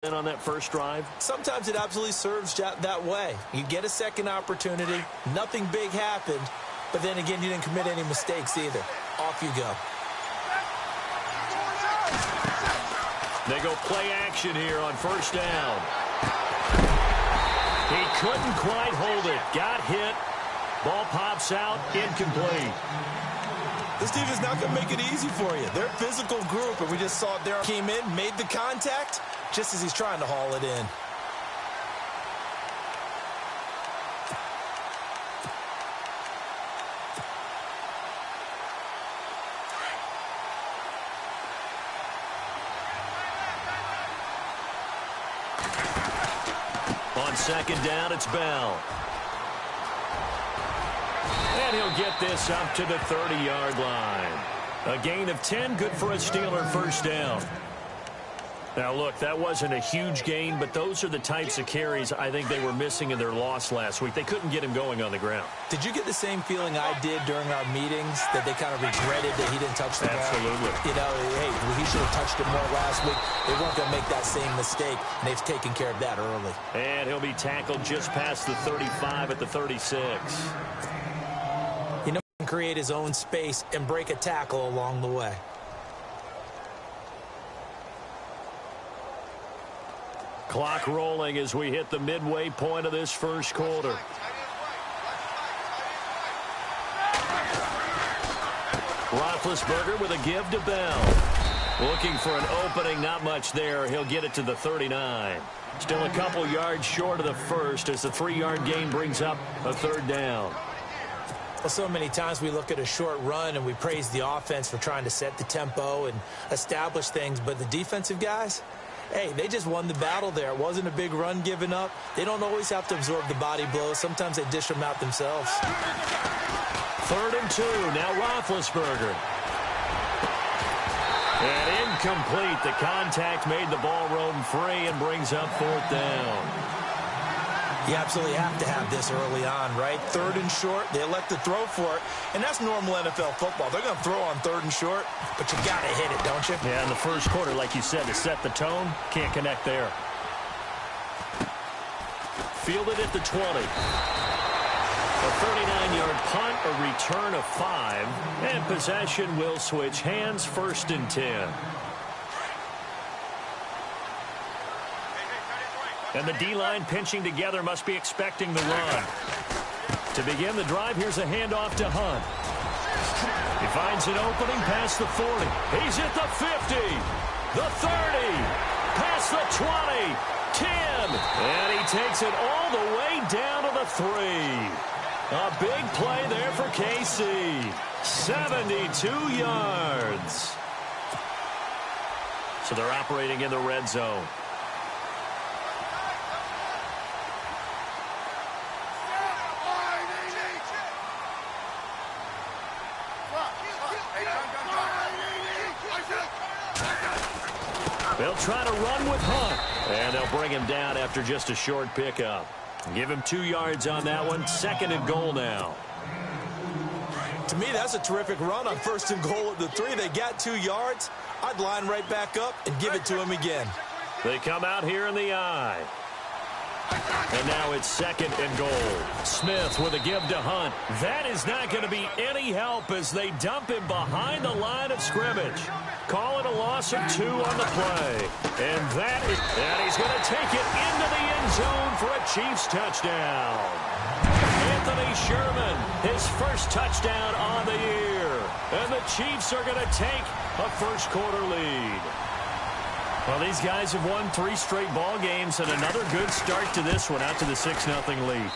on that first drive? Sometimes it absolutely serves that way. You get a second opportunity, nothing big happened, but then again, you didn't commit any mistakes either. Off you go. They go play action here on first down. He couldn't quite hold it. Got hit. Ball pops out. Incomplete. This team is not going to make it easy for you. They're a physical group, and we just saw it there. Came in, made the contact, just as he's trying to haul it in. On second down, it's Bell. And he'll get this up to the 30-yard line. A gain of 10, good for a Steeler first down. Now, look, that wasn't a huge gain, but those are the types of carries I think they were missing in their loss last week. They couldn't get him going on the ground. Did you get the same feeling I did during our meetings, that they kind of regretted that he didn't touch the ball? Absolutely. You know, hey, he should have touched it more last week. They weren't going to make that same mistake, and they've taken care of that early. And he'll be tackled just past the 35 at the 36. You know, he can create his own space and break a tackle along the way. Clock rolling as we hit the midway point of this first quarter. Roethlisberger with a give to Bell. Looking for an opening, not much there. He'll get it to the 39. Still a couple yards short of the first as the 3-yard gain brings up a third down. Well, so many times we look at a short run and we praise the offense for trying to set the tempo and establish things, but the defensive guys, hey, they just won the battle there. It wasn't a big run given up. They don't always have to absorb the body blows. Sometimes they dish them out themselves. 3rd and 2. Now Roethlisberger. And incomplete. The contact made the ball roam free and brings up 4th down. You absolutely have to have this early on, right? 3rd and short, they elect to throw for it, and that's normal NFL football. They're going to throw on 3rd and short, but you got to hit it, don't you? Yeah, in the first quarter, like you said, to set the tone, can't connect there. Fielded at the 20. A 39-yard punt, a return of 5, and possession will switch hands, 1st and 10. And the D-line pinching together, must be expecting the run. To begin the drive, here's a handoff to Hunt. He finds an opening past the 40. He's at the 50, the 30, past the 20, 10. And he takes it all the way down to the 3. A big play there for KC. 72 yards. So they're operating in the red zone. They'll try to run with Hunt, and they'll bring him down after just a short pickup. Give him 2 yards on that one. 2nd and goal now. To me, that's a terrific run on 1st and goal at the 3. They got 2 yards. I'd line right back up and give it to him again. They come out here in the eye. And now it's 2nd and goal. Smith with a give to Hunt. That is not going to be any help as they dump him behind the line of scrimmage. Call it a loss of 2 on the play. And he's going to take it into the end zone for a Chiefs touchdown. Anthony Sherman, his first touchdown on the year. And the Chiefs are going to take a first quarter lead. Well, these guys have won 3 straight ball games and another good start to this one, out to the 6-0 lead.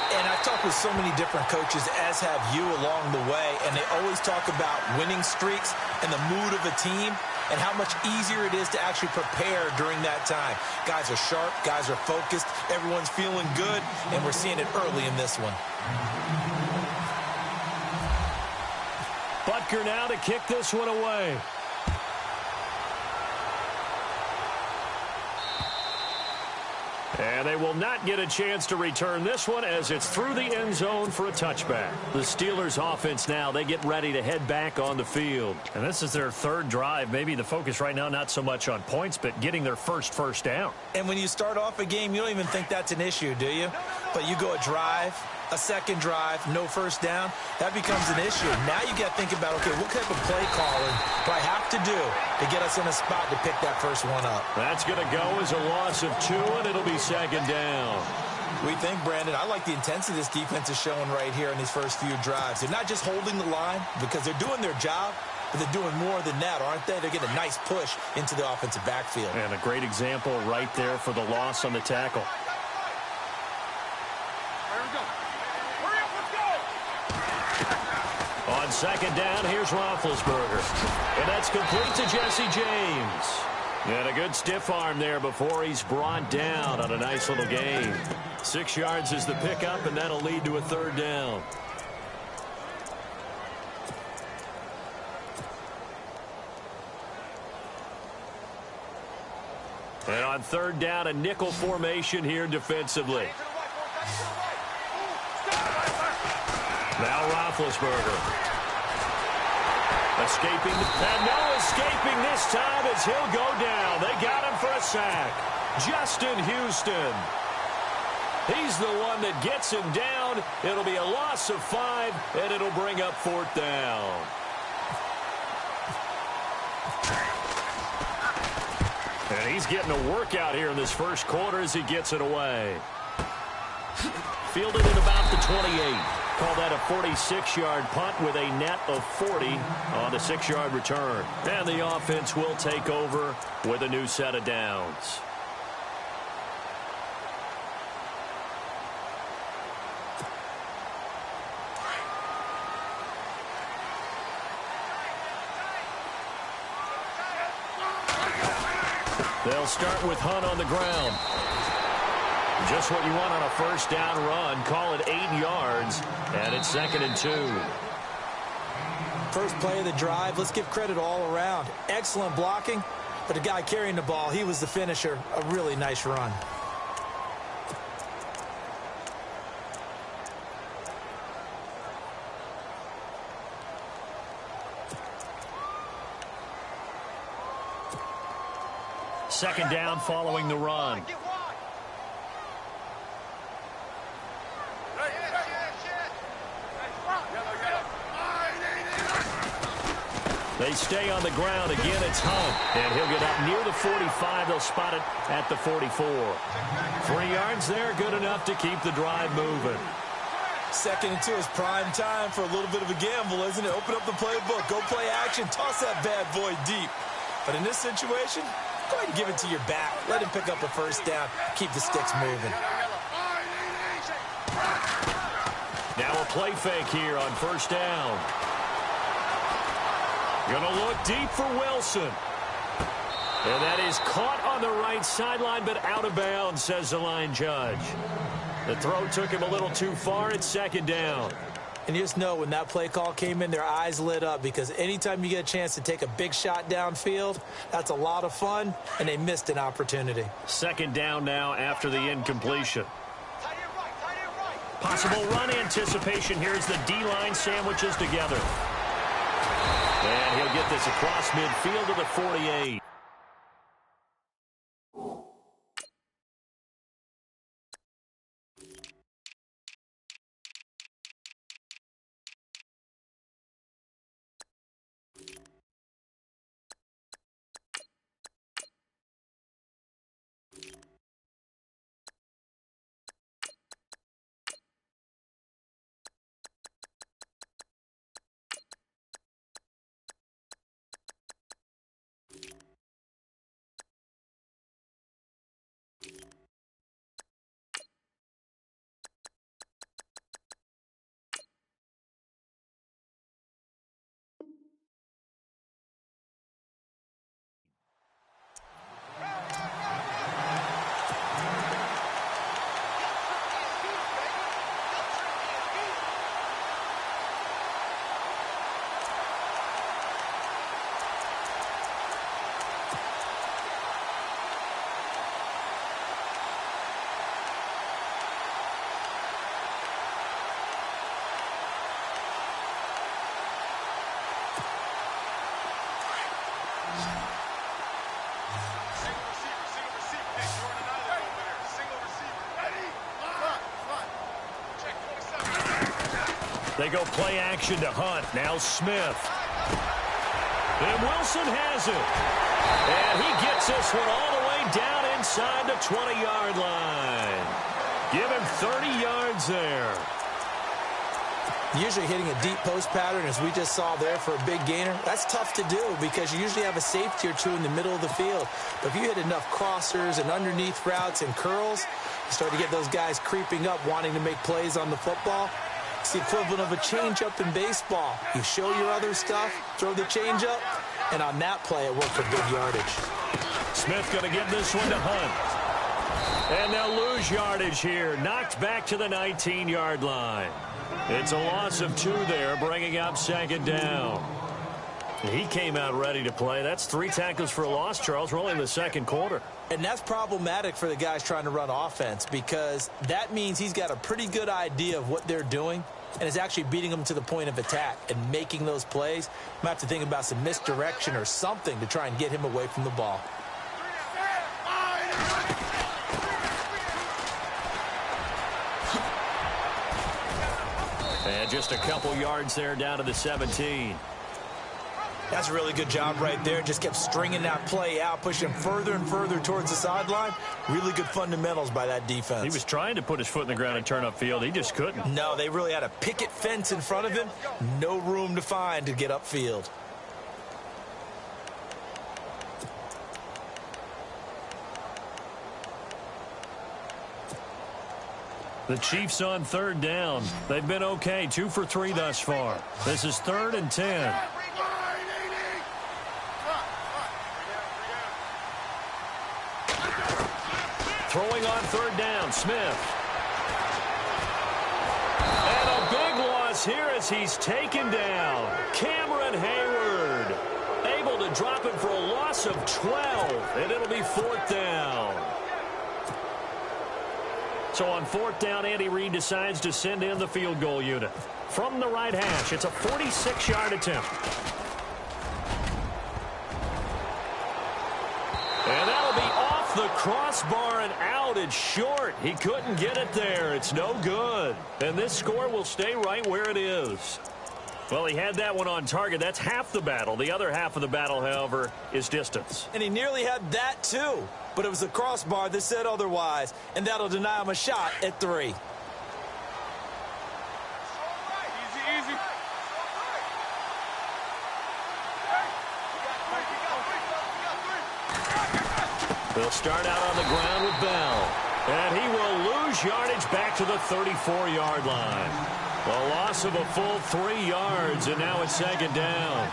And I've talked with so many different coaches, as have you, along the way, and they always talk about winning streaks and the mood of a team and how much easier it is to actually prepare during that time. Guys are sharp, guys are focused, everyone's feeling good, and we're seeing it early in this one. Butker now to kick this one away. And they will not get a chance to return this one as it's through the end zone for a touchback. The Steelers offense now, they get ready to head back on the field. And this is their third drive. Maybe the focus right now not so much on points, but getting their first down. And when you start off a game, you don't even think that's an issue, do you? But you go a drive, a second drive, no first down, that becomes an issue. Now you got to think about, okay, what type of play calling do I have to do to get us in a spot to pick that first one up? That's going to go as a loss of 2, and it'll be second down. We think, Brandon, I like the intensity this defense is showing right here in these first few drives. They're not just holding the line because they're doing their job, but they're doing more than that, aren't they? They're getting a nice push into the offensive backfield. And a great example right there for the loss on the tackle. On second down, here's Roethlisberger. And that's complete to Jesse James. And a good stiff arm there before he's brought down on a nice little gain. 6 yards is the pickup, and that'll lead to a third down. And on third down, a nickel formation here defensively. Now Roethlisberger. Escaping, and no escaping this time as he'll go down. They got him for a sack. Justin Houston. He's the one that gets him down. It'll be a loss of 5, and it'll bring up fourth down. And he's getting a workout here in this first quarter as he gets it away. Fielded at about the 28. Call that a 46-yard punt with a net of 40 on the 6-yard return. And the offense will take over with a new set of downs. They'll start with Hunt on the ground. Just what you want on a first down run. Call it 8 yards, and it's 2nd and 2. First play of the drive, let's give credit all around. Excellent blocking, but the guy carrying the ball, he was the finisher. A really nice run. Second down following the run. They stay on the ground. Again, it's Hunt. And he'll get up near the 45. They'll spot it at the 44. 3 yards there, good enough to keep the drive moving. 2nd and 2 is prime time for a little bit of a gamble, isn't it? Open up the playbook. Go play action. Toss that bad boy deep. But in this situation, go ahead and give it to your back. Let him pick up a first down. Keep the sticks moving. Now a play fake here on first down. Going to look deep for Wilson. And that is caught on the right sideline, but out of bounds, says the line judge. The throw took him a little too far. It's 2nd down. And you just know when that play call came in, their eyes lit up because anytime you get a chance to take a big shot downfield, that's a lot of fun, and they missed an opportunity. 2nd down now after the incompletion. Possible run anticipation here as the D-line sandwiches together. And he'll get this across midfield to the 48. They go play action to Hunt. Now Smith. And Wilson has it. And he gets this one all the way down inside the 20-yard line. Give him 30 yards there. Usually hitting a deep post pattern, as we just saw there, for a big gainer, that's tough to do because you usually have a safety or two in the middle of the field. But if you hit enough crossers and underneath routes and curls, you start to get those guys creeping up, wanting to make plays on the football. It's the equivalent of a changeup in baseball. You show your other stuff, throw the changeup, and on that play, it worked for big yardage. Smith going to give this one to Hunt. And they'll lose yardage here. Knocked back to the 19-yard line. It's a loss of 2 there, bringing up second down. He came out ready to play. That's 3 tackles for a loss, Charles. We're only in the second quarter. And that's problematic for the guys trying to run offense because that means he's got a pretty good idea of what they're doing and is actually beating them to the point of attack and making those plays. Might have to think about some misdirection or something to try and get him away from the ball. And just a couple yards there down to the 17. That's a really good job right there. Just kept stringing that play out, pushing further and further towards the sideline. Really good fundamentals by that defense. He was trying to put his foot in the ground and turn upfield. He just couldn't. No, they really had a picket fence in front of him. No room to find to get upfield. The Chiefs on third down. They've been okay. 2 for 3 thus far. This is 3rd and 10. Throwing on third down, Smith. And a big loss here as he's taken down. Cameron Hayward able to drop him for a loss of 12, and it'll be 4th down. So on 4th down, Andy Reid decides to send in the field goal unit. From the right hash, it's a 46-yard attempt. And that'll be off the crossbar and out. It's short. He couldn't get it there. It's no good. And this score will stay right where it is. Well, he had that one on target. That's half the battle. The other half of the battle, however, is distance. And he nearly had that, too. But it was the crossbar that said otherwise. And that'll deny him a shot at 3. They'll start out on the ground with Bell. And he will lose yardage back to the 34-yard line. A loss of a full 3 yards, and now it's second down.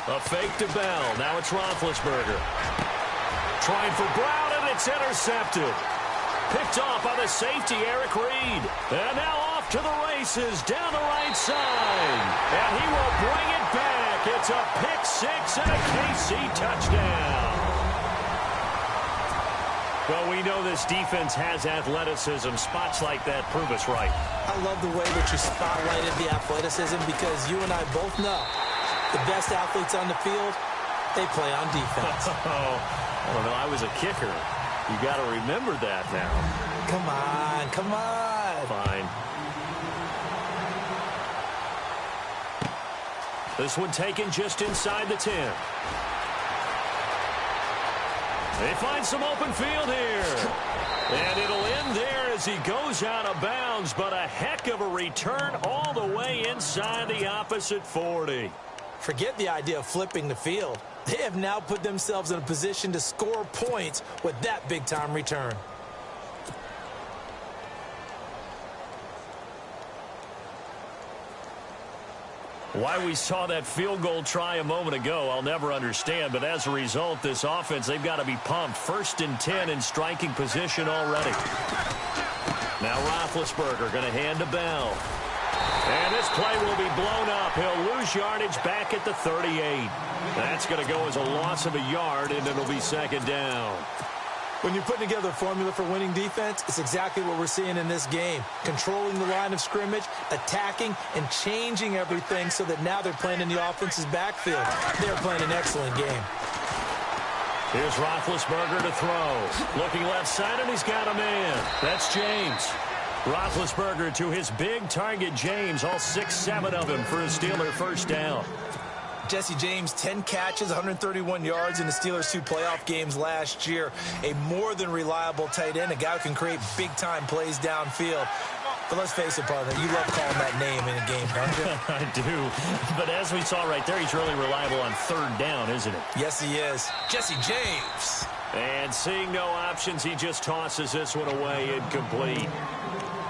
A fake to Bell. Now it's Roethlisberger. Trying for Brown, and it's intercepted. Picked off by the safety, Eric Reed. And now off to the races down the right side. And he will bring it back. It's a pick-6 and a KC touchdown. Well, we know this defense has athleticism. Spots like that prove us right. I love the way that you spotlighted the athleticism because you and I both know the best athletes on the field, they play on defense. I don't know. I was a kicker. You got to remember that now. Come on, come on. Fine. This one taken just inside the 10. They find some open field here. And it'll end there as he goes out of bounds, but a heck of a return all the way inside the opposite 40. Forget the idea of flipping the field. They have now put themselves in a position to score points with that big-time return. Why we saw that field goal try a moment ago, I'll never understand. But as a result, this offense, they've got to be pumped. 1st and 10 in striking position already. Now Roethlisberger going to hand to Bell. And this play will be blown up. He'll lose yardage back at the 38. That's going to go as a loss of a yard, and it'll be second down. When you're putting together a formula for winning defense, it's exactly what we're seeing in this game. Controlling the line of scrimmage, attacking, and changing everything so that now they're playing in the offense's backfield. They're playing an excellent game. Here's Roethlisberger to throw. Looking left side, and he's got a man. That's James. Roethlisberger to his big target, James, all 6-7 of him for a Steeler first down. Jesse James, 10 catches, 131 yards in the Steelers' 2 playoff games last year. A more than reliable tight end, a guy who can create big-time plays downfield. But let's face it, partner, you love calling that name in a game, don't you? I do. But as we saw right there, he's really reliable on third down, isn't it? Yes, he is. Jesse James. And seeing no options, he just tosses this one away incomplete.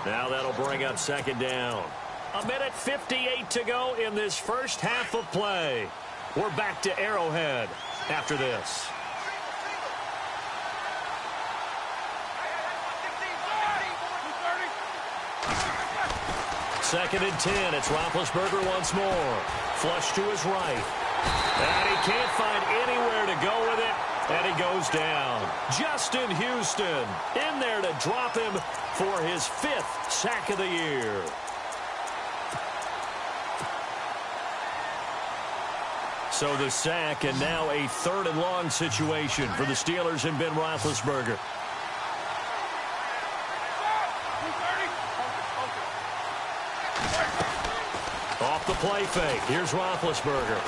Now that'll bring up second down. 1:58 to go in this first half of play. We're back to Arrowhead after this. Second and 10. It's Roethlisberger once more. Flush to his right. And he can't find anywhere to go with it. And he goes down. Justin Houston in there to drop him for his 5th sack of the year. So the sack, and now a 3rd and long situation for the Steelers and Ben Roethlisberger. Off the play fake. Here's Roethlisberger.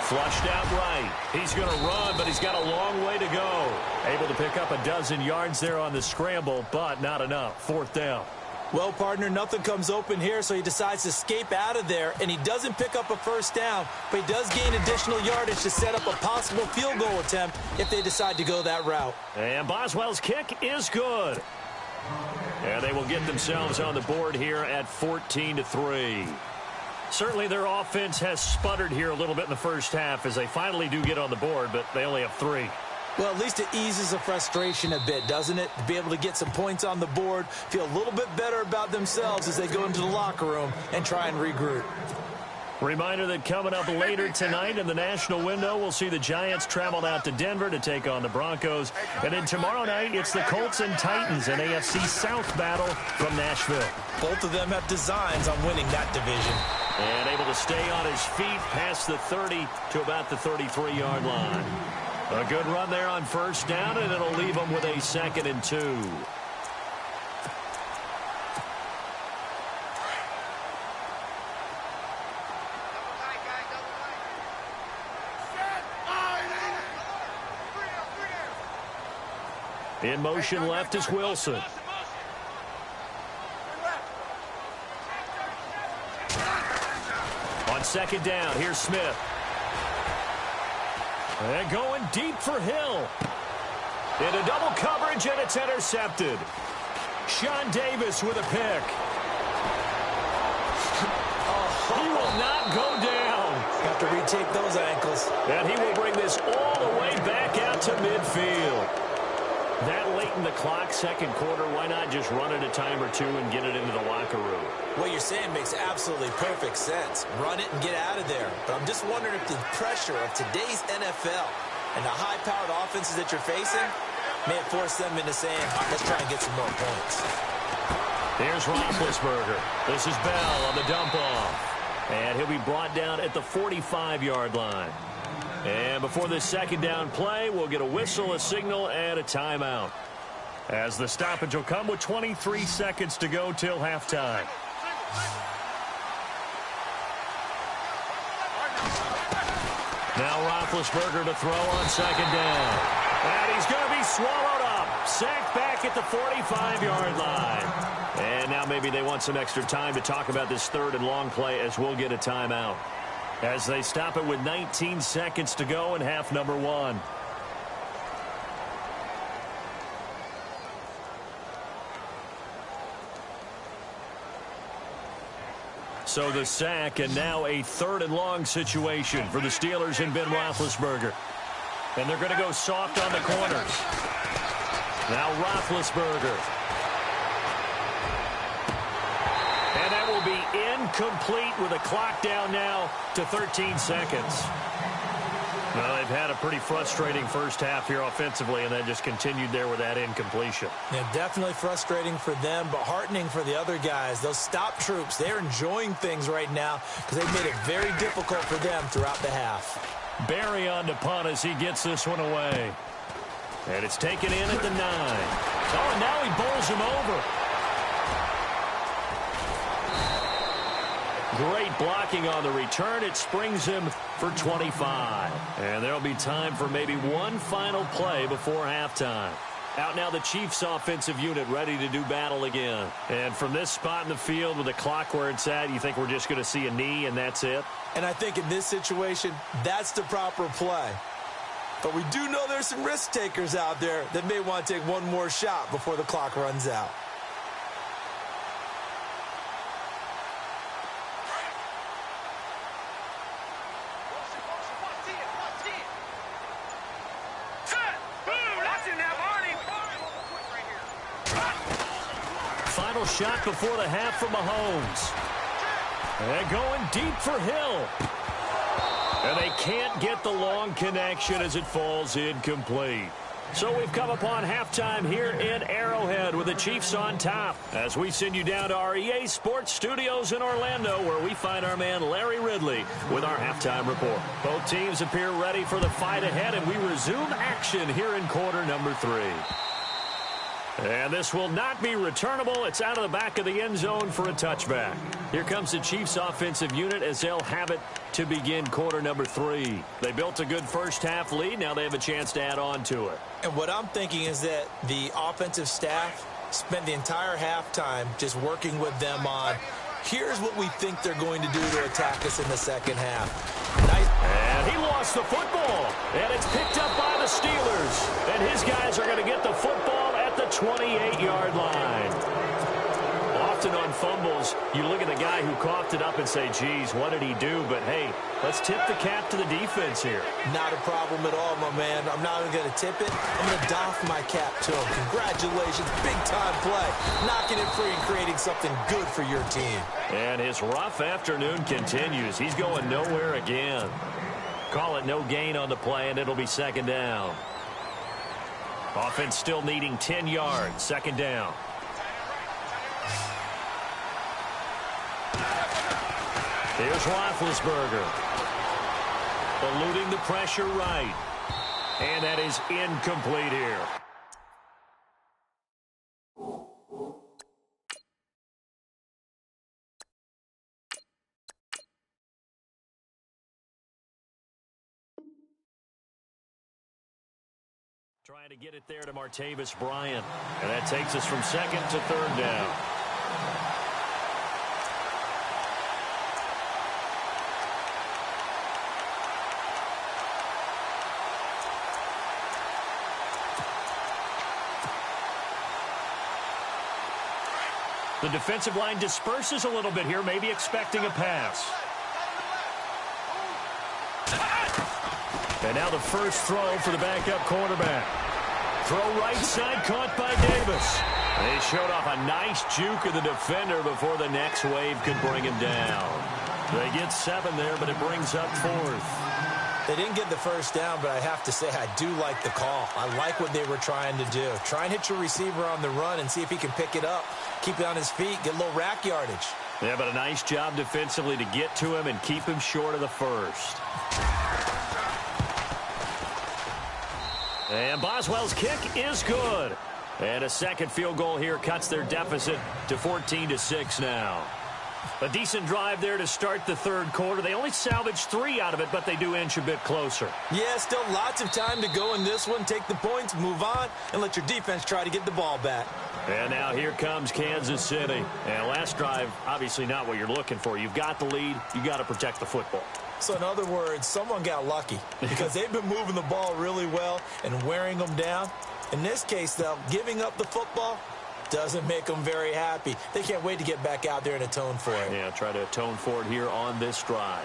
Flushed out right. He's going to run, but he's got a long way to go. Able to pick up a dozen yards there on the scramble, but not enough. 4th down. Well, partner, nothing comes open here, so he decides to escape out of there, and he doesn't pick up a first down, but he does gain additional yardage to set up a possible field goal attempt if they decide to go that route. And Boswell's kick is good. And they will get themselves on the board here at 14-3. Certainly their offense has sputtered here a little bit in the first half as they finally do get on the board, but they only have 3. Well, at least it eases the frustration a bit, doesn't it? To be able to get some points on the board, feel a little bit better about themselves as they go into the locker room and try and regroup. Reminder that coming up later tonight in the national window, we'll see the Giants travel out to Denver to take on the Broncos. And then tomorrow night, it's the Colts and Titans, an AFC South battle from Nashville. Both of them have designs on winning that division. And able to stay on his feet past the 30 to about the 33-yard line. A good run there on first down, and it'll leave them with a 2nd and 2. In motion left is Wilson. On second down, here's Smith. And going deep for Hill. Into double coverage, and it's intercepted. Sean Davis with a pick. He will not go down. Have to retake those ankles. And he will bring this all the way back out to midfield. That late in the clock, second quarter, why not just run it a time or two and get it into the locker room? What you're saying makes absolutely perfect sense. Run it and get out of there. But I'm just wondering if the pressure of today's NFL and the high-powered offenses that you're facing may have forced them into saying, let's try and get some more points. Here's Roethlisberger. This is Bell on the dump-off. And he'll be brought down at the 45-yard line. And before this second down play, we'll get a whistle, a signal, and a timeout. As the stoppage will come with 23 seconds to go till halftime. Now Roethlisberger to throw on second down. And he's going to be swallowed up. Sacked back at the 45-yard line. And now maybe they want some extra time to talk about this 3rd and long play as we'll get a timeout. As they stop it with 19 seconds to go in half number 1. So the sack, and now a 3rd and long situation for the Steelers and Ben Roethlisberger. And they're going to go soft on the corners. Now Roethlisberger. And that will be incomplete with a clock down now to 13 seconds. Well, they've had a pretty frustrating first half here offensively, and then just continued there with that incompletion. Yeah, definitely frustrating for them, but heartening for the other guys. Those stop troops, they're enjoying things right now because they've made it very difficult for them throughout the half. Barry on to punt as he gets this one away. And it's taken in at the 9. Oh, and now he bowls him over. Great blocking on the return. It springs him for 25. And there'll be time for maybe one final play before halftime. Out now the Chiefs offensive unit ready to do battle again. And from this spot in the field with the clock where it's at, you think we're just going to see a knee and that's it? And I think in this situation, that's the proper play. But we do know there's some risk takers out there that may want to take one more shot before the clock runs out. Final shot before the half from Mahomes. And going deep for Hill. And they can't get the long connection as it falls incomplete. So we've come upon halftime here in Arrowhead with the Chiefs on top as we send you down to our EA Sports Studios in Orlando where we find our man Larry Ridley with our halftime report. Both teams appear ready for the fight ahead, and we resume action here in quarter number 3. And this will not be returnable. It's out of the back of the end zone for a touchback. Here comes the Chiefs offensive unit as they'll have it to begin quarter number 3. They built a good first half lead. Now they have a chance to add on to it. And what I'm thinking is that the offensive staff spent the entire halftime just working with them on, here's what we think they're going to do to attack us in the second half. Nice. And he lost the football. And it's picked up by the Steelers. And his guys are going to get the football at the 28-yard line. Often on fumbles, you look at the guy who coughed it up and say, geez, what did he do? But, hey, let's tip the cap to the defense here. Not a problem at all, my man. I'm not even going to tip it. I'm going to doff my cap to him. Congratulations. Big-time play. Knocking it free and creating something good for your team. And his rough afternoon continues. He's going nowhere again. Call it no gain on the play, and it'll be second down. Offense still needing 10 yards. Second down. Here's Roethlisberger. Eluding the pressure right. And that is incomplete here. Trying to get it there to Martavis Bryant. And that takes us from second to third down. The defensive line disperses a little bit here, maybe expecting a pass. And now the first throw for the backup quarterback. Throw right side, caught by Davis. They showed off a nice juke of the defender before the next wave could bring him down. They get 7 there, but it brings up 4th. They didn't get the first down, but I have to say I do like the call. I like what they were trying to do. Try and hit your receiver on the run and see if he can pick it up. Keep it on his feet, get a little rack yardage. Yeah, but a nice job defensively to get to him and keep him short of the first. And Boswell's kick is good. And a second field goal here cuts their deficit to 14-6 now. A decent drive there to start the third quarter. They only salvaged 3 out of it, but they do inch a bit closer. Yeah, still lots of time to go in this one. Take the points, move on, and let your defense try to get the ball back. And now here comes Kansas City. And last drive, obviously not what you're looking for. You've got the lead. You got to protect the football. So in other words, someone got lucky because they've been moving the ball really well and wearing them down. In this case, though, giving up the football doesn't make them very happy. They can't wait to get back out there and atone for it. Yeah, try to atone for it here on this drive.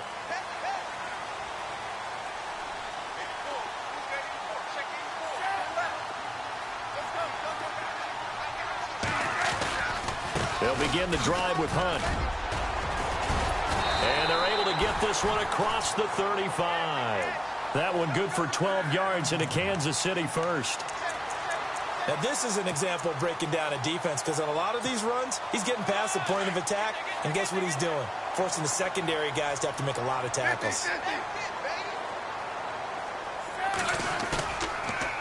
They'll begin the drive with Hunt. And they're able to get this one across the 35. That one good for 12 yards into Kansas City first. Now, this is an example of breaking down a defense, because on a lot of these runs, he's getting past the point of attack, and guess what he's doing? Forcing the secondary guys to have to make a lot of tackles.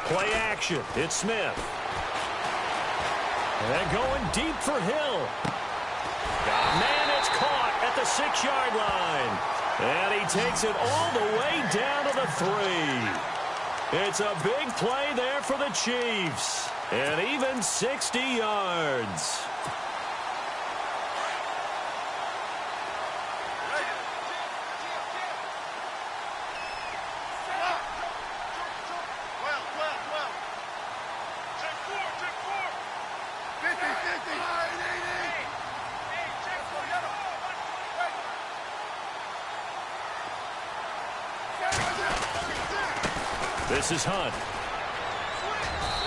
Play action. It's Smith. And going deep for Hill. Man, it's caught at the 6-yard line. And he takes it all the way down to the 3. It's a big play there for the Chiefs. And even 60 yards. This is Hunt.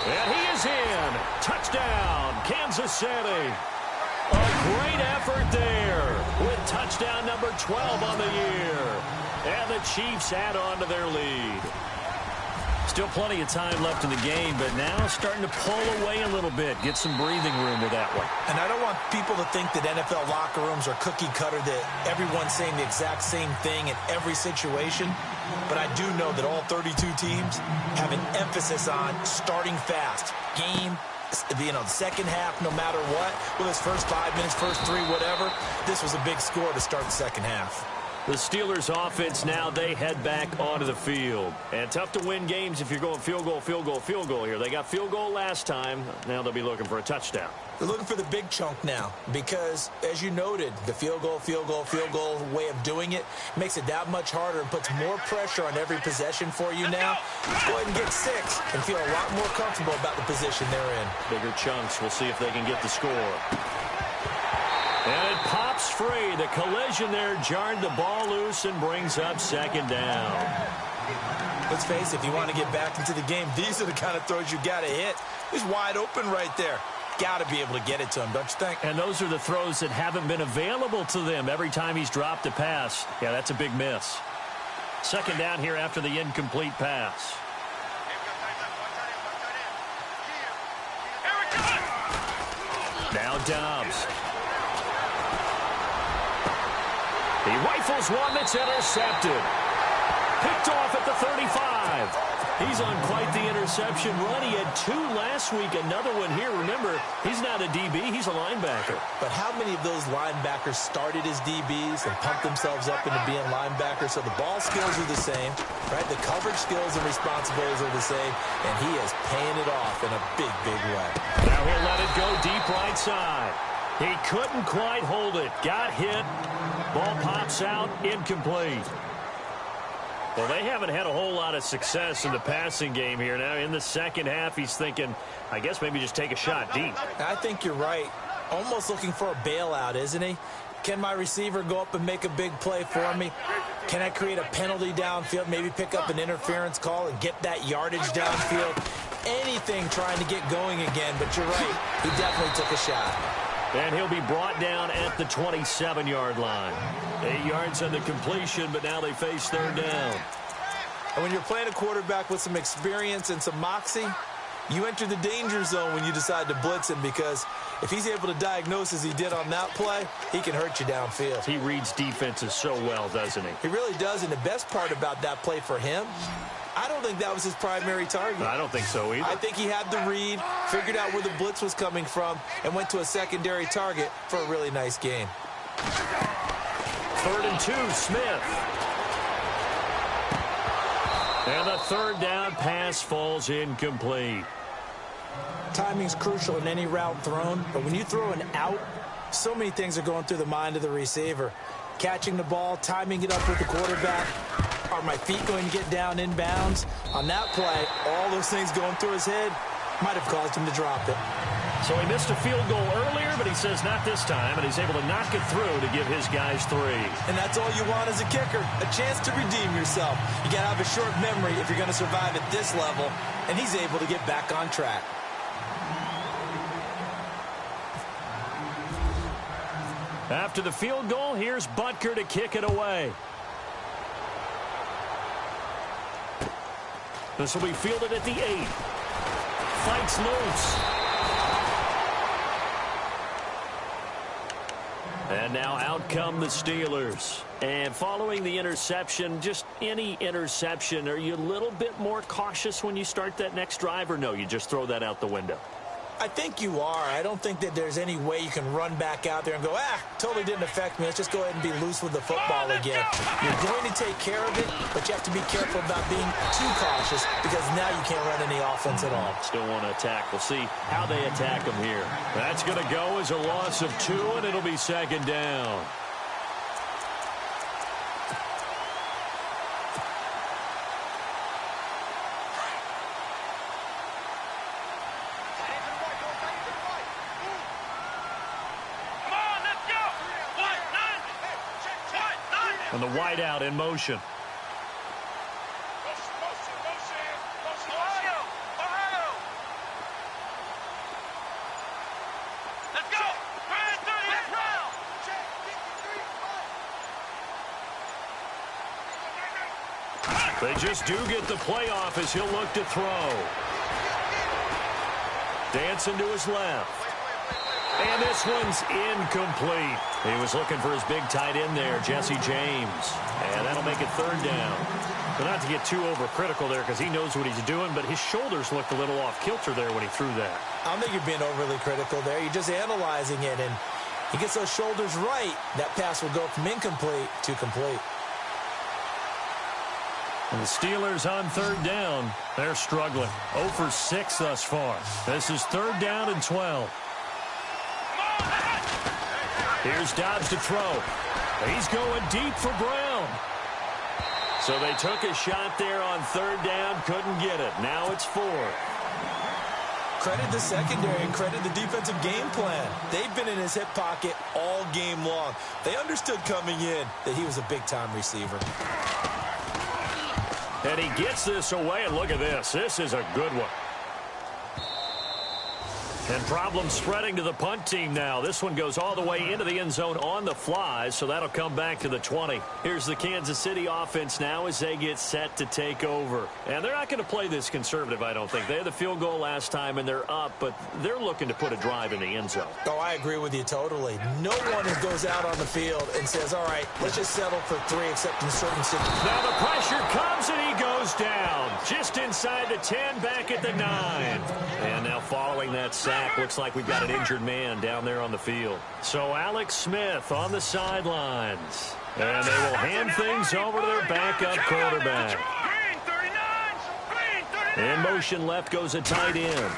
And he is in. Touchdown, Kansas City. A great effort there with touchdown number 12 on the year. And the Chiefs add on to their lead. Still plenty of time left in the game, but now starting to pull away a little bit. Get some breathing room with that one. And I don't want people to think that NFL locker rooms are cookie cutter, that everyone's saying the exact same thing in every situation. But I do know that all 32 teams have an emphasis on starting fast. Game, the second half, no matter what, whether it's first 5 minutes, first 3, whatever. This was a big score to start the second half. The Steelers offense now, they head back onto the field. And tough to win games if you're going field goal, field goal, field goal here. They got field goal last time. Now they'll be looking for a touchdown. They're looking for the big chunk now because, as you noted, the field goal way of doing it makes it that much harder and puts more pressure on every possession for you now. Go ahead and get 6 and feel a lot more comfortable about the position they're in. Bigger chunks. We'll see if they can get the score. And it pops free. The collision there jarred the ball loose and brings up second down. Let's face it, if you want to get back into the game, these are the kind of throws you got to hit. He's wide open right there. Got to be able to get it to him, don't you think? And those are the throws that haven't been available to them every time he's dropped a pass. Yeah, that's a big miss. Second down here after the incomplete pass. Now Dobbs. He rifles one that's intercepted. Picked off at the 35. He's on quite the interception run. He had 2 last week, another one here. Remember, he's not a DB, he's a linebacker. But how many of those linebackers started as DBs and pumped themselves up into being linebackers? So the ball skills are the same, right? The coverage skills and responsibilities are the same, and he is paying it off in a big, big way. Now he'll let it go deep right side. He couldn't quite hold it. Got hit. Ball pops out, incomplete. Well, they haven't had a whole lot of success in the passing game here. Now, in the second half, he's thinking, I guess maybe just take a shot deep. I think you're right. Almost looking for a bailout, isn't he? Can my receiver go up and make a big play for me? Can I create a penalty downfield, maybe pick up an interference call and get that yardage downfield? Anything trying to get going again, but you're right. He definitely took a shot. And he'll be brought down at the 27-yard line. 8 yards on the completion, but now they face third down. And when you're playing a quarterback with some experience and some moxie, you enter the danger zone when you decide to blitz him, because if he's able to diagnose as he did on that play, he can hurt you downfield. He reads defenses so well, doesn't he? He really does, and the best part about that play for him, I don't think that was his primary target. I don't think so either. I think he had the read, figured out where the blitz was coming from, and went to a secondary target for a really nice gain. 3rd and 2, Smith. And the third down pass falls incomplete. Timing's crucial in any route thrown, but when you throw an out, so many things are going through the mind of the receiver. Catching the ball, timing it up with the quarterback. Are my feet going to get down inbounds? On that play, all those things going through his head might have caused him to drop it. So he missed a field goal earlier, but he says not this time, and he's able to knock it through to give his guys 3. And that's all you want as a kicker, a chance to redeem yourself. You got to have a short memory if you're going to survive at this level, and he's able to get back on track. After the field goal, here's Butker to kick it away. This will be fielded at the 8. Fights loose. And now out come the Steelers. And following the interception, just any interception, are you a little bit more cautious when you start that next drive, or no, you just throw that out the window? I think you are. I don't think that there's any way you can run back out there and go, totally didn't affect me. Let's just go ahead and be loose with the football again. You're going to take care of it, but you have to be careful about being too cautious because now you can't run any offense at all. Still want to attack. We'll see how they attack them here. That's going to go as a loss of 2, and it'll be second down. And the wideout in motion. Let's go. They just do get the playoff as he'll look to throw. Dancing to his left. And this one's incomplete. He was looking for his big tight end there, Jesse James. And that'll make it third down. But not to get too overcritical there because he knows what he's doing, but his shoulders looked a little off kilter there when he threw that. I don't think you're being overly critical there. You're just analyzing it, and he gets those shoulders right. That pass will go from incomplete to complete. And the Steelers on third down, they're struggling. 0 for 6 thus far. This is third down and 12. Here's Dobbs to throw. He's going deep for Brown. So they took a shot there on third down, couldn't get it. Now it's 4. Credit the secondary and credit the defensive game plan. They've been in his hip pocket all game long. They understood coming in that he was a big-time receiver. And he gets this away, and look at this. This is a good one. And problems spreading to the punt team now. This one goes all the way into the end zone on the fly, so that'll come back to the 20. Here's the Kansas City offense now as they get set to take over. And they're not going to play this conservative, I don't think. They had the field goal last time, and they're up, but they're looking to put a drive in the end zone. Oh, I agree with you totally. No one goes out on the field and says, all right, let's just settle for 3 except in certain situations. Now the pressure comes, and he goes down. Just inside the 10, back at the 9. And now following that sack, looks like we've got an injured man down there on the field. So Alex Smith on the sidelines. And they will hand things over to their backup quarterback. In motion left goes a tight end.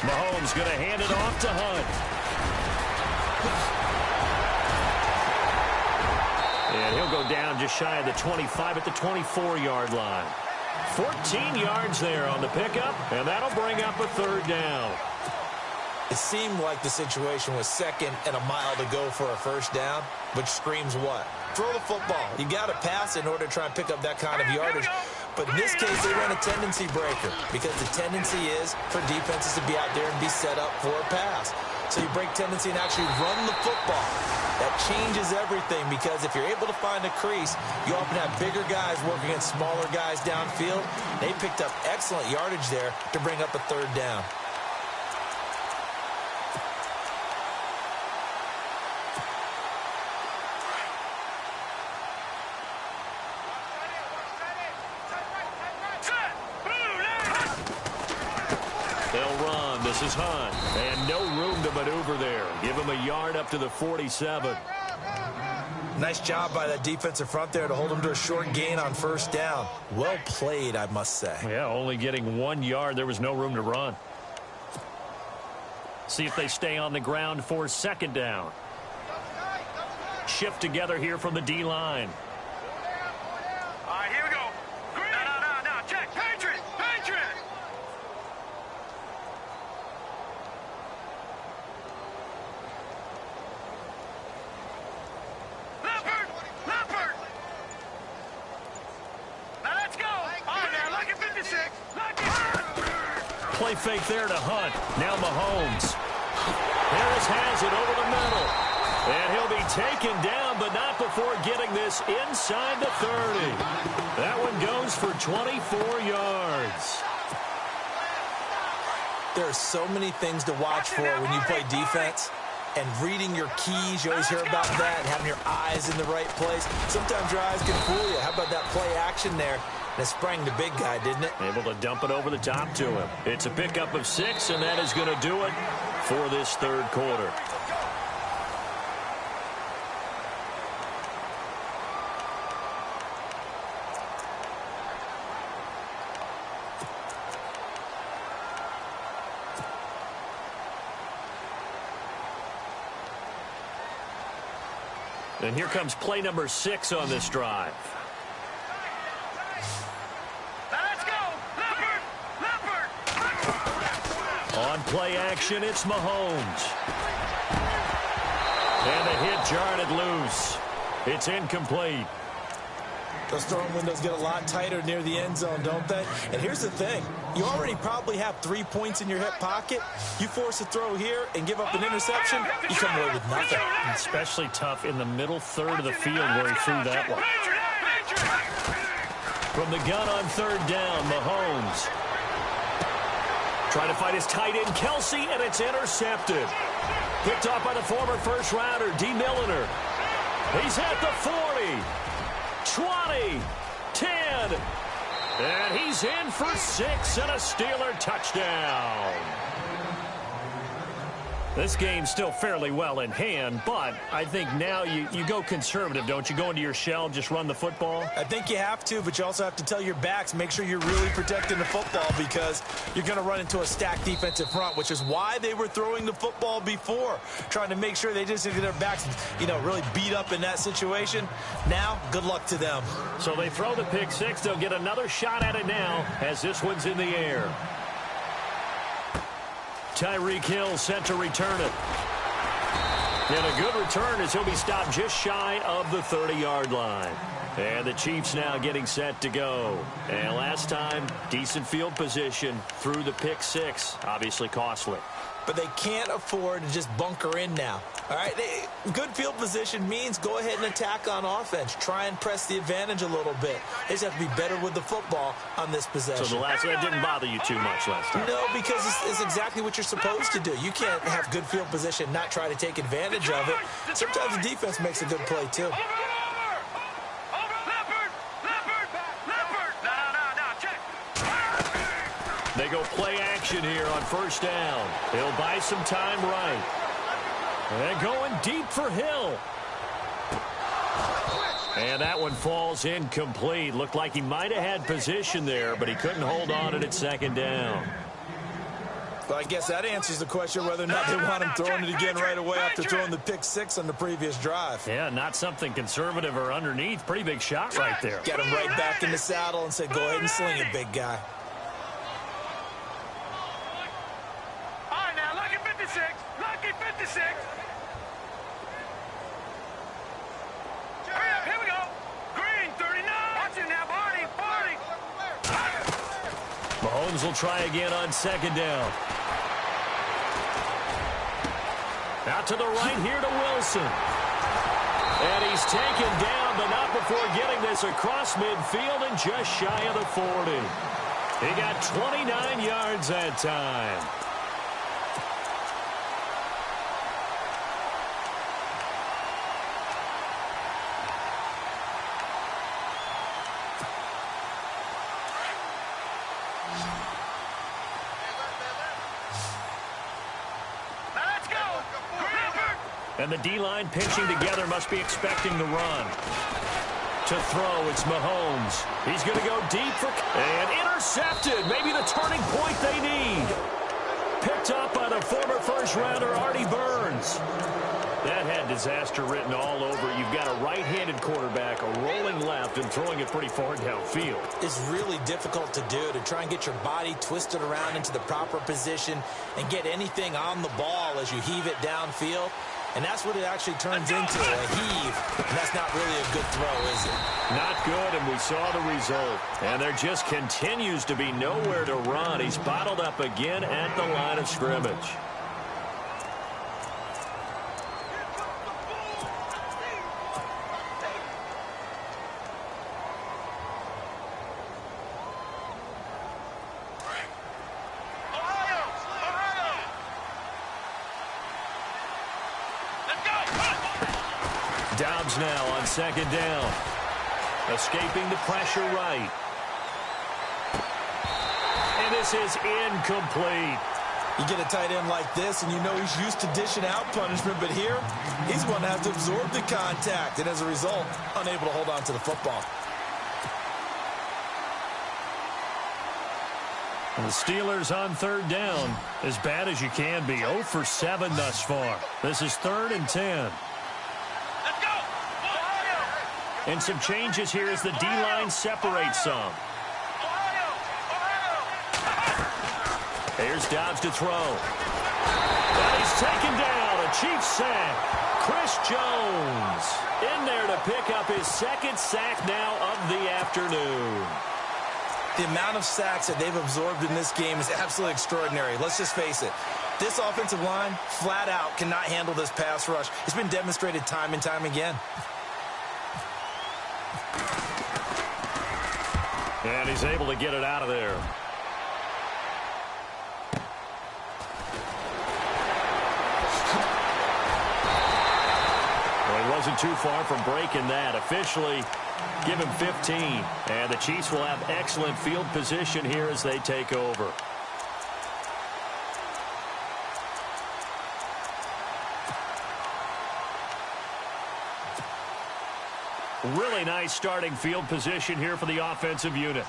Mahomes going to hand it off to Hunt. And he'll go down just shy of the 25 at the 24-yard line. 14 yards there on the pickup, and that'll bring up a third down. It seemed like the situation was 2nd and a mile to go for a first down, which screams what? Throw the football. You got to pass in order to try and pick up that kind of yardage. But in this case, they run a tendency breaker because the tendency is for defenses to be out there and be set up for a pass. So you break tendency and actually run the football. That changes everything because if you're able to find a crease, you often have bigger guys working against smaller guys downfield. They picked up excellent yardage there to bring up a third down. This is Hunt, and no room to maneuver there. Give him a yard up to the 47. Nice job by that defensive front there to hold him to a short gain on first down. Well played, I must say. Yeah, only getting 1 yard. There was no room to run. See if they stay on the ground for second down. Shift together here from the D-line. All right, here we go. No, check. Patriot. Leopard. Now let's go. All right, now look at 56. Play fake there to Hunt. Now Mahomes. Harris has it over the middle. And he'll be taken down, but not before getting this inside the 30. That one goes for 24 yards. There are so many things to watch for when you play defense. And reading your keys, you always hear about that, and having your eyes in the right place. Sometimes your eyes can fool you. How about that play action there? And it sprang the big guy, didn't it? Able to dump it over the top to him. It's a pickup of 6, and that is going to do it for this third quarter. And here comes play number 6 on this drive. Let's go! Leopard! On play action, it's Mahomes. And the hit jarred it loose. It's incomplete. Those throwing windows get a lot tighter near the end zone, don't they? And here's the thing. You already probably have 3 points in your hip pocket. You force a throw here and give up an interception, you come away with nothing. Especially tough in the middle third of the field where he threw that one. From the gun on third down, Mahomes. Trying to fight his tight end, Kelsey, and it's intercepted. Picked off by the former first-rounder, D. Milliner. He's at the 40. 20, 10, and he's in for 6 and a Steeler touchdown. This game's still fairly well in hand, but I think now you go conservative, don't you? Go into your shell, just run the football? I think you have to, but you also have to tell your backs, make sure you're really protecting the football because you're going to run into a stacked defensive front, which is why they were throwing the football before, trying to make sure they just get their backs, really beat up in that situation. Now, good luck to them. So they throw the pick 6. They'll get another shot at it now as this one's in the air. Tyreek Hill set to return it. And a good return as he'll be stopped just shy of the 30-yard line. And the Chiefs now getting set to go. And last time, decent field position through the pick 6. Obviously costly. But they can't afford to just bunker in now. All right, good field position means go ahead and attack on offense. Try and press the advantage a little bit. They just have to be better with the football on this possession. So that didn't bother you too much last time? No, because it's exactly what you're supposed to do. You can't have good field position, not try to take advantage of it. Sometimes the defense makes a good play, too. They go play action here on first down. He'll buy some time right. And going deep for Hill. And that one falls incomplete. Looked like he might have had position there, but he couldn't hold on to it at second down. Well, I guess that answers the question whether or not they want him throwing it again right away after throwing the pick 6 on the previous drive. Yeah, not something conservative or underneath. Pretty big shot right there. Got him right back in the saddle and said, go ahead and sling it, big guy. All right, now, lucky 56. Lucky 56. Hurry up, here we go. Green, 39. Watch it now, Barney. Mahomes will try again on second down. Out to the right here to Wilson. And he's taken down, but not before getting this across midfield and just shy of the 40. He got 29 yards that time. And the D-line pinching together must be expecting the run. To throw, it's Mahomes. He's going to go deep for... And intercepted. Maybe the turning point they need. Picked up by the former first-rounder, Artie Burns. That had disaster written all over it. You've got a right-handed quarterback, a rolling left, and throwing it pretty far downfield. It's really difficult to do, to try and get your body twisted around into the proper position and get anything on the ball as you heave it downfield. And that's what it actually turns into, a heave. And that's not really a good throw, is it? Not good, and we saw the result. And there just continues to be nowhere to run. He's bottled up again at the line of scrimmage. Dobbs now on second down. Escaping the pressure right. And this is incomplete. You get a tight end like this, and you know he's used to dishing out punishment, but here, he's going to have to absorb the contact, and as a result, unable to hold on to the football. And the Steelers on third down, as bad as you can be. 0 for 7 thus far. This is 3rd and 10. Let's go! And some changes here as the D-line separates some. Here's Dobbs to throw. And he's taken down. A Chiefs sack. Chris Jones in there to pick up his 2nd sack now of the afternoon. The amount of sacks that they've absorbed in this game is absolutely extraordinary. Let's just face it. This offensive line, flat out, cannot handle this pass rush. It's been demonstrated time and time again. And he's able to get it out of there. Well, he wasn't too far from breaking that. Officially, give him 15. And the Chiefs will have excellent field position here as they take over. Really nice starting field position here for the offensive unit.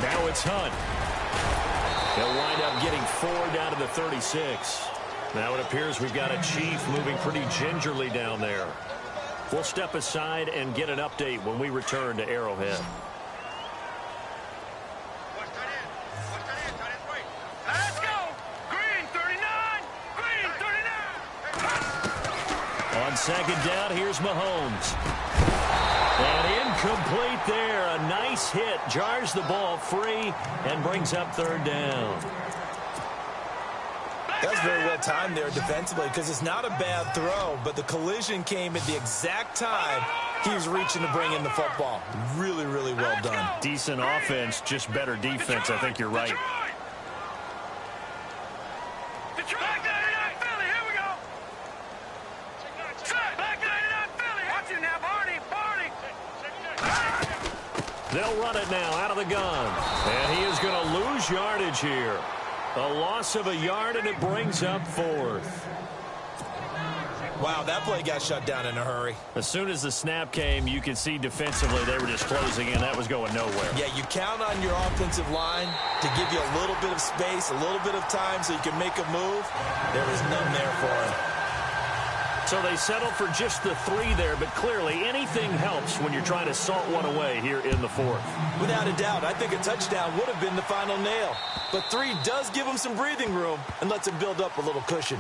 Now it's Hunt. He'll wind up getting 4 down to the 36. Now it appears we've got a Chief moving pretty gingerly down there. We'll step aside and get an update when we return to Arrowhead. Let's go! Green 39! Green 39! On second down, here's Mahomes. And incomplete there. A nice hit. Jars the ball free and brings up 3rd down. That's very well timed there defensively because it's not a bad throw, but the collision came at the exact time he was reaching to bring in the football. Really, really well done. Decent offense, just better defense. I think you're right. Detroit! Back 99 Philly, here we go! Set! Back 99 Philly! Watch it now, Barney! Barney! They'll run it now out of the gun. And he is going to lose yardage here. A loss of a yard, and it brings up 4th. Wow, that play got shut down in a hurry. As soon as the snap came, you could see defensively they were just closing in. That was going nowhere. Yeah, you count on your offensive line to give you a little bit of space, a little bit of time so you can make a move. There was none there for him. So they settled for just the 3 there, but clearly anything helps when you're trying to salt one away here in the 4th. Without a doubt, I think a touchdown would have been the final nail. But 3 does give him some breathing room and lets him build up a little cushion.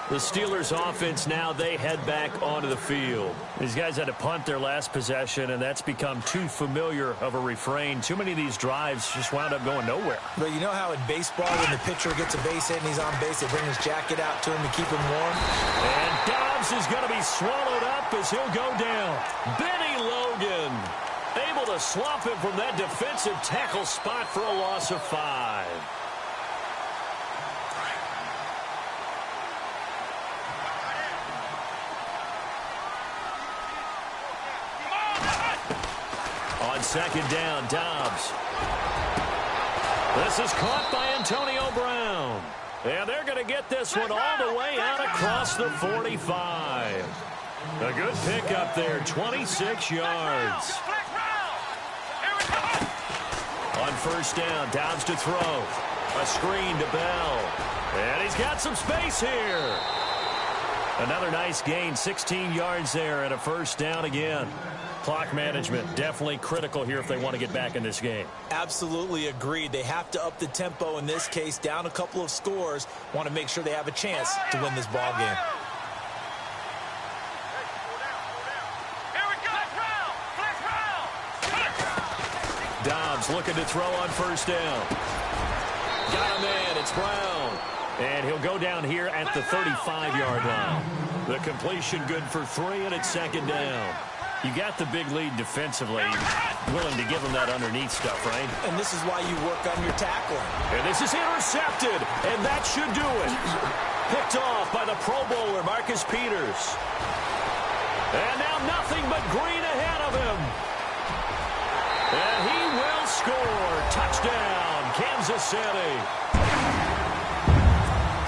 The Steelers offense now, they head back onto the field. These guys had to punt their last possession, and that's become too familiar of a refrain. Too many of these drives just wound up going nowhere. But you know how in baseball, when the pitcher gets a base hit and he's on base, they bring his jacket out to him to keep him warm? And Dobbs is going to be swallowed up as he'll go down. Benny Logan able to swamp him from that defensive tackle spot for a loss of 5. On second down, Dobbs. This is caught by Antonio Brown. And they're going to get this one all the way out across the 45. A good pickup there, 26 yards. On first down, Dobbs to throw. A screen to Bell. And he's got some space here. Another nice gain, 16 yards there and a first down again. Clock management definitely critical here if they want to get back in this game. Absolutely agreed. They have to up the tempo in this case, down a couple of scores. Want to make sure they have a chance to win this ball game. Dobbs looking to throw on first down. Got a man, it's Brown. And he'll go down here at the 35-yard line. The completion good for 3, and it's second down. You got the big lead defensively, willing to give them that underneath stuff, right? And this is why you work on your tackling. And this is intercepted, and that should do it. Picked off by the Pro Bowler, Marcus Peters. And now nothing but green ahead of him. And he will score. Touchdown, Kansas City.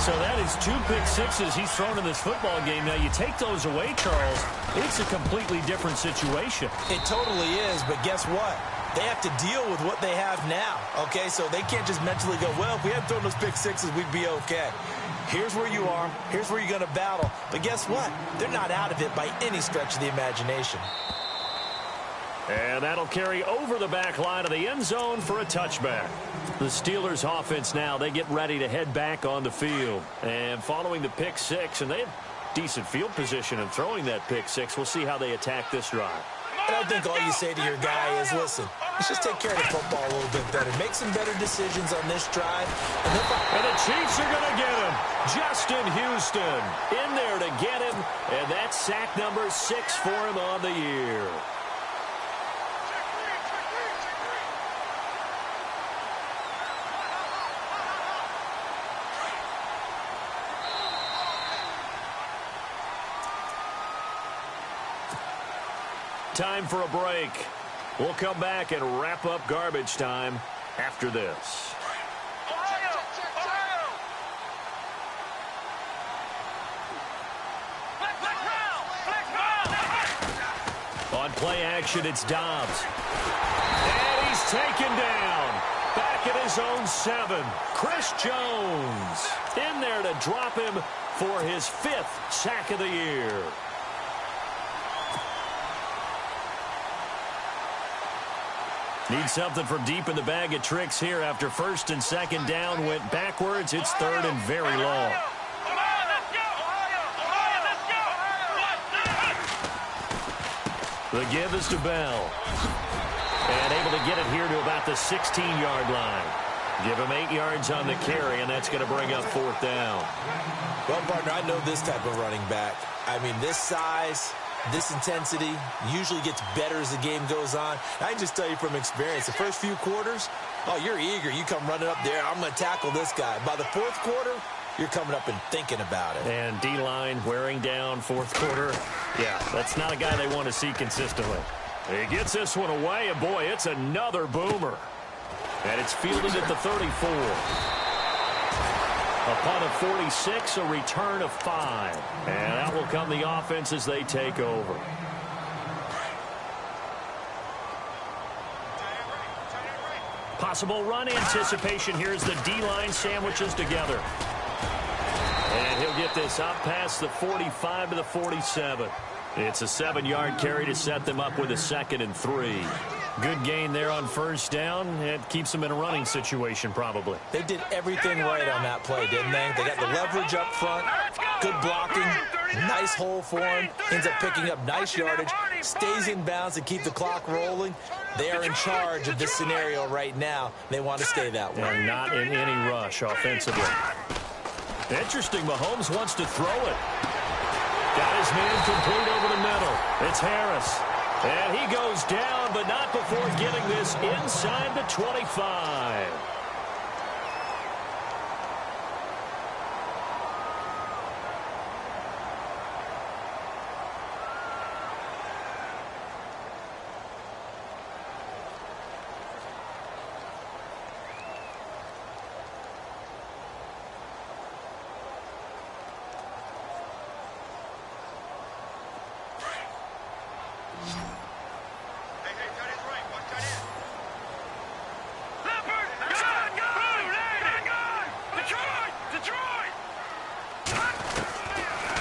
So that is 2 pick sixes he's thrown in this football game. Now, you take those away, Charles, it's a completely different situation. It totally is, but guess what? They have to deal with what they have now, okay? So they can't just mentally go, well, if we hadn't thrown those pick sixes, we'd be okay. Here's where you are. Here's where you're going to battle. But guess what? They're not out of it by any stretch of the imagination. And that'll carry over the back line of the end zone for a touchback. The Steelers offense now, they get ready to head back on the field. And following the pick six, and they have decent field position in throwing that pick six. We'll see how they attack this drive. And I think all you say to your guy is, listen, let's just take care of the football a little bit better. Make some better decisions on this drive. And the Chiefs are going to get him. Justin Houston in there to get him. And that's sack number 6 for him on the year. Time for a break. We'll come back and wrap up garbage time after this. On play action, it's Dobbs. And he's taken down. Back at his own 7. Chris Jones in there to drop him for his 5th sack of the year. Need something from deep in the bag of tricks here after 1st and 2nd down went backwards. It's 3rd and very long. The give is to Bell. And able to get it here to about the 16-yard line. Give him 8 yards on the carry, and that's going to bring up 4th down. Well, partner, I know this type of running back. I mean, this size, this intensity usually gets better as the game goes on. I can just tell you from experience, the first few quarters, oh, you're eager. You come running up there, I'm going to tackle this guy. By the 4th quarter, you're coming up and thinking about it. And D-line wearing down 4th quarter. Yeah, that's not a guy they want to see consistently. He gets this one away, and boy, it's another boomer. And it's fielded at the 34. Upon a 46, a return of 5. And out will come the offense as they take over. Possible run anticipation. Here's the D-line sandwiches together. And he'll get this up past the 45 to the 47. It's a 7-yard carry to set them up with a 2nd and 3. Good gain there on 1st down. It keeps them in a running situation probably. They did everything right on that play, didn't they? They got the leverage up front, good blocking, nice hole for him, ends up picking up nice yardage, stays in bounds to keep the clock rolling. They are in charge of this scenario right now. They want to stay that way. And not in any rush offensively. Interesting, Mahomes wants to throw it. Got his man complete over the middle. It's Harris. And he goes down, but not before getting this inside the 25.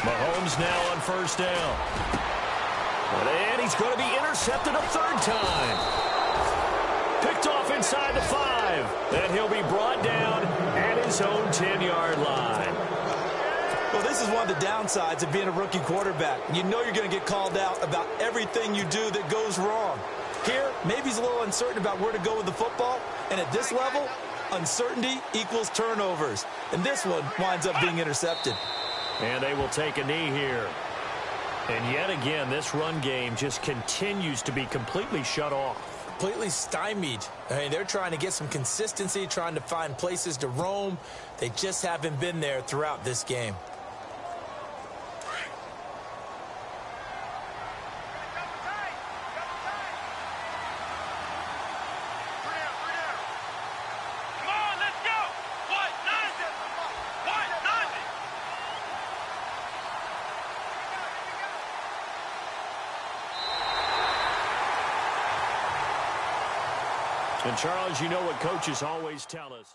Mahomes now on 1st down. And he's going to be intercepted a 3rd time. Picked off inside the 5. And he'll be brought down at his own 10-yard line. Well, this is one of the downsides of being a rookie quarterback. You know you're going to get called out about everything you do that goes wrong. Here, maybe he's a little uncertain about where to go with the football. And at this level, uncertainty equals turnovers. And this one winds up being intercepted. And they will take a knee here. And yet again, this run game just continues to be completely shut off. Completely stymied. I mean, they're trying to get some consistency, trying to find places to roam. They just haven't been there throughout this game. And, Charles, you know what coaches always tell us.